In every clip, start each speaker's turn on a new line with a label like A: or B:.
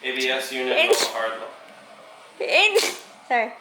A: ABS unit, no hard low.
B: Sorry.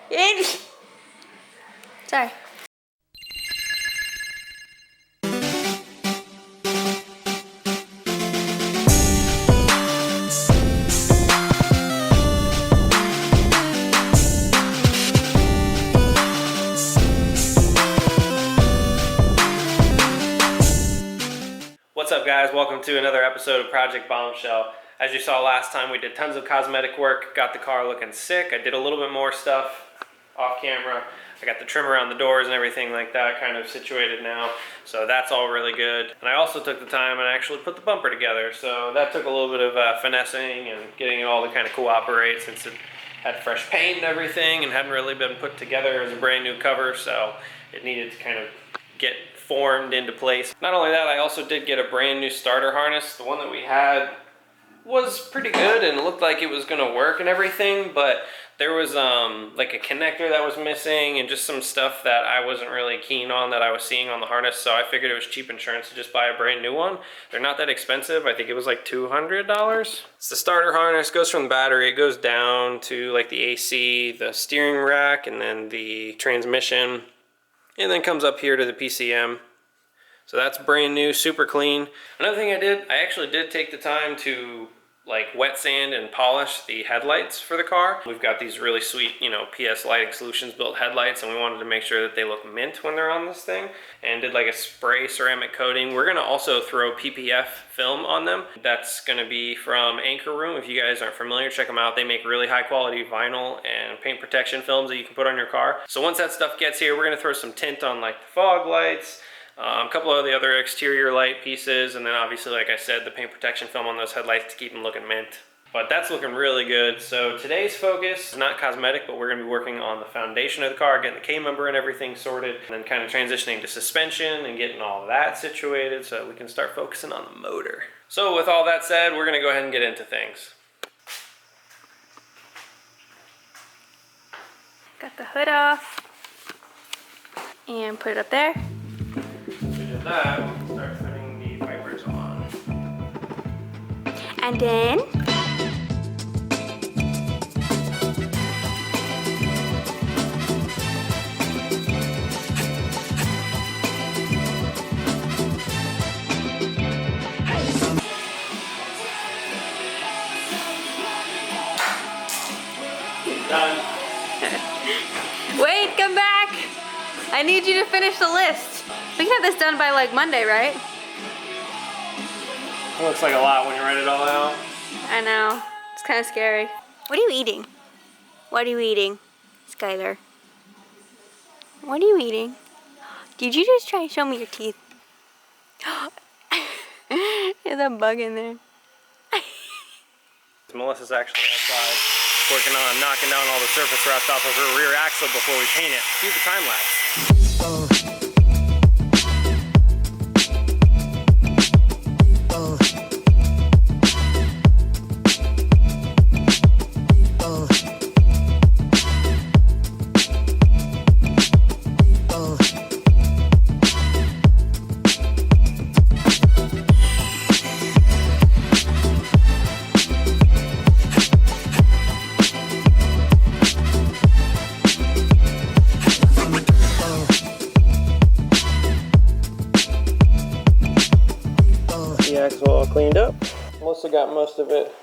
A: What's up, guys? Welcome to another episode of Project Bombshell. As you saw last time, we did tons of cosmetic work, got the car looking sick. I did a little bit more stuff off camera. I got the trim around the doors and everything like that kind of situated now, so that's all really good. And I also took the time and actually put the bumper together, so that took a little bit of finessing and getting it all to kind of cooperate, since it had fresh paint and everything and hadn't really been put together as a brand new cover, so it needed to kind of get formed into place. Not only that, I also did get a brand new starter harness. The one that we had was pretty good and it looked like it was gonna work and everything, but there was like a connector that was missing and just some stuff that I wasn't really keen on that I was seeing on the harness, so I figured it was cheap insurance to just buy a brand new one. They're not that expensive. I think it was like $200. It's the starter harness, goes from the battery, it goes down to like the AC, the steering rack, and then the transmission, and then comes up here to the PCM. So that's brand new, super clean. Another thing I actually did take the time to like wet sand and polish the headlights for the car. We've got these really sweet, PS Lighting Solutions built headlights, and we wanted to make sure that they look mint when they're on this thing, and did like a spray ceramic coating. We're gonna also throw PPF film on them. That's gonna be from Anchor Room. If you guys aren't familiar, check them out. They make really high quality vinyl and paint protection films that you can put on your car. So once that stuff gets here, we're gonna throw some tint on like the fog lights, a couple of the other exterior light pieces, and then obviously, like I said, the paint protection film on those headlights to keep them looking mint. But that's looking really good. So today's focus is not cosmetic, but we're gonna be working on the foundation of the car, getting the K-member and everything sorted, and then kind of transitioning to suspension and getting all of that situated so that we can start focusing on the motor. So with all that said, we're gonna go ahead and get into things.
B: Got the hood off and put it up there.
A: That, we'll start putting the wipers on.
B: And then
A: Done.
B: wait, come back. I need you to finish the list. We can have this done by like Monday, right?
A: It looks like a lot when you write it all out.
B: I know. It's kind of scary. What are you eating? What are you eating, Skylar? What are you eating? Did you just try to show me your teeth? There's a bug in there.
A: Melissa's actually outside working on knocking down all the surface rust off of her rear axle before we paint it. Cue the time lapse. Axle all cleaned up. Melissa got most of it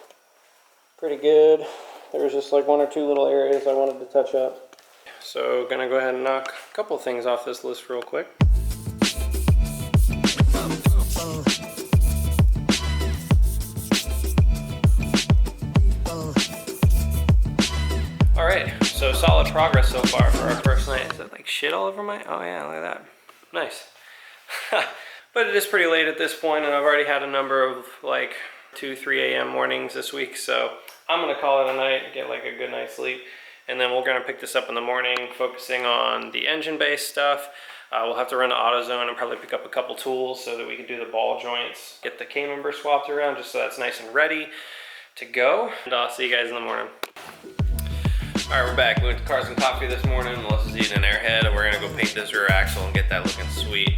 A: pretty good. There was just like one or two little areas I wanted to touch up. So gonna go ahead and knock a couple things off this list real quick. Alright, so solid progress so far for our first night. Is that like shit all over my... Oh yeah, look at that. Nice. But it is pretty late at this point, and I've already had a number of like 2-3 a.m. mornings this week, so I'm gonna call it a night, get like a good night's sleep, and then we're gonna pick this up in the morning, focusing on the engine-based stuff. We'll have to run to AutoZone and probably pick up a couple tools so that we can do the ball joints, get the K-member swapped around just so that's nice and ready to go. And I'll see you guys in the morning. All right, we're back. We went to Cars and Coffee this morning. Melissa's eating an Airhead, and we're gonna go paint this rear axle and get that looking sweet.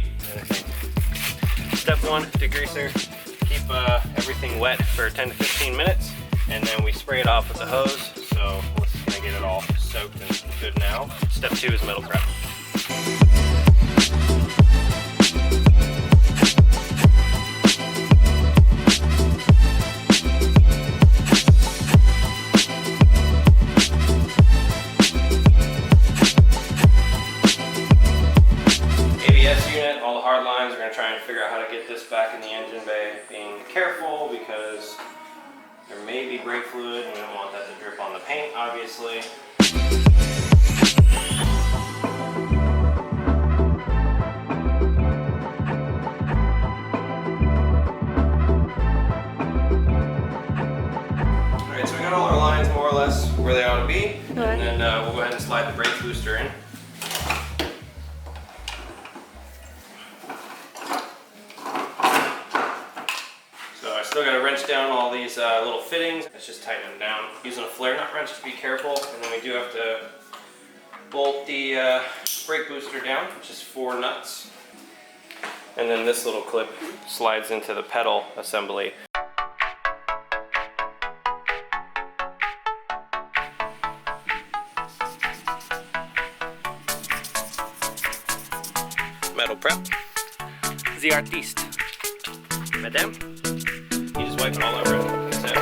A: Step one, degreaser. Keep everything wet for 10 to 15 minutes. and then we spray it off with the hose. So let's kind of get it all soaked and good now. Step 2 is metal prep. ABS unit, all the hard lines, we're going to try and figure out how to get this back in the engine bay. Being careful because there may be brake fluid and we don't want that to drip on the paint, obviously. Alright, so we got all our lines more or less where they ought to be. And then we'll go ahead and slide the brake booster in. Still got to wrench down all these little fittings. Let's just tighten them down. Using a flare nut wrench to be careful. And then we do have to bolt the brake booster down, which is 4 nuts. And then this little clip slides into the pedal assembly. Metal prep. The artiste. Madame. You just wipe it all over it. That's it.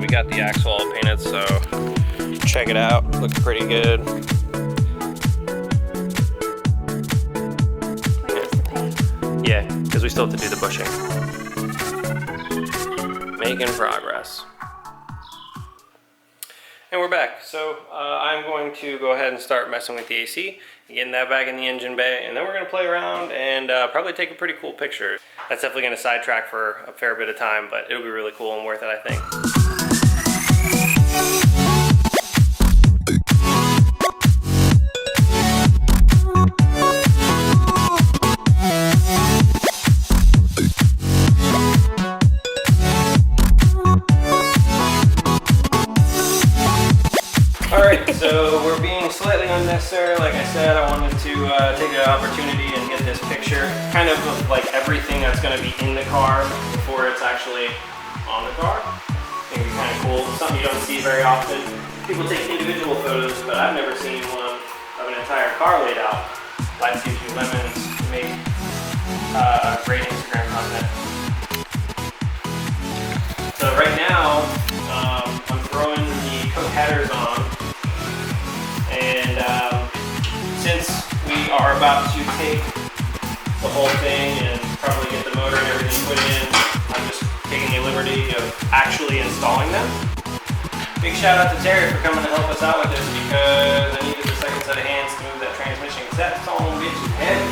A: Got the axle all painted, so check it out. Looks pretty good. Yeah, because we still have to do the bushing. Making progress. And we're back. So I'm going to go ahead and start messing with the AC, getting that back in the engine bay, and then we're going to play around and probably take a pretty cool picture. That's definitely going to sidetrack for a fair bit of time, but it'll be really cool and worth it, I think. Alright, so we're being slightly unnecessary. Like I said, I wanted to take an opportunity and get this picture kind of like everything that's going to be in the car before it's actually on the car. I think it'd be kind of cool. It's something you don't see very often. People take individual photos, but I've never seen one of an entire car laid out. Life gives you lemons to make great Instagram content. So right now, I'm throwing the coat headers on. And since we are about to take the whole thing and probably get the motor and everything put in, I'm just taking the liberty of actually installing them. Big shout out to Terry for coming to help us out with this because I needed the second set of hands to move that transmission because that son of a bitch is heavy.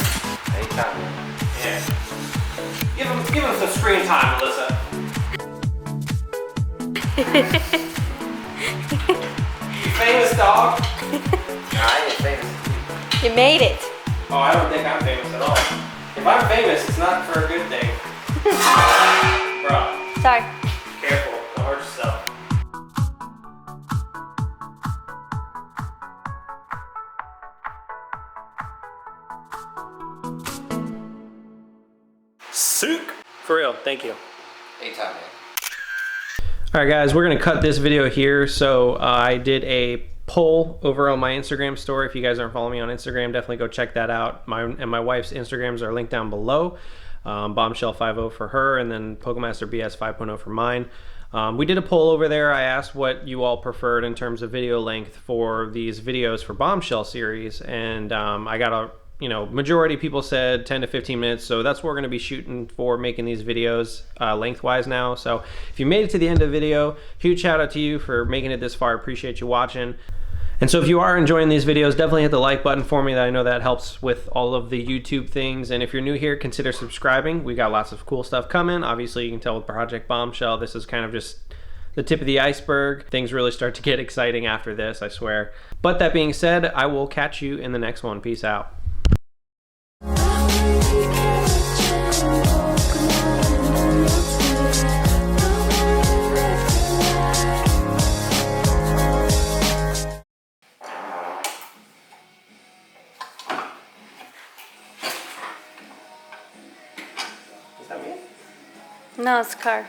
A: Anytime. Yeah. Give him some screen time, Melissa. You famous, dog? I ain't famous.
B: You made it.
A: Oh, I don't think I'm famous at all. If I'm famous, it's not for a good thing. Bruh.
B: Sorry.
A: Careful, don't hurt yourself. Sook! For real, thank you.
C: Anytime, man.
A: All right, guys, we're gonna cut this video here. So I did a poll over on my Instagram story. If you guys aren't following me on Instagram, definitely go check that out. My wife's Instagrams are linked down below. Bombshell 50 for her, and then Pokemaster BS 5.0 for mine. We did a poll over there. I asked what you all preferred in terms of video length for these videos for Bombshell series, and I got a majority of people said 10 to 15 minutes, so that's what we're going to be shooting for, making these videos lengthwise now. So if you made it to the end of the video, huge shout out to you for making it this far. Appreciate you watching. And so if you are enjoying these videos, definitely hit the like button for me. That I know that helps with all of the YouTube things. And if you're new here, consider subscribing. We got lots of cool stuff coming. Obviously, you can tell with Project Bombshell, this is kind of just the tip of the iceberg. Things really start to get exciting after this, I swear. But that being said, I will catch you in the next one. Peace out.
B: No, it's a car.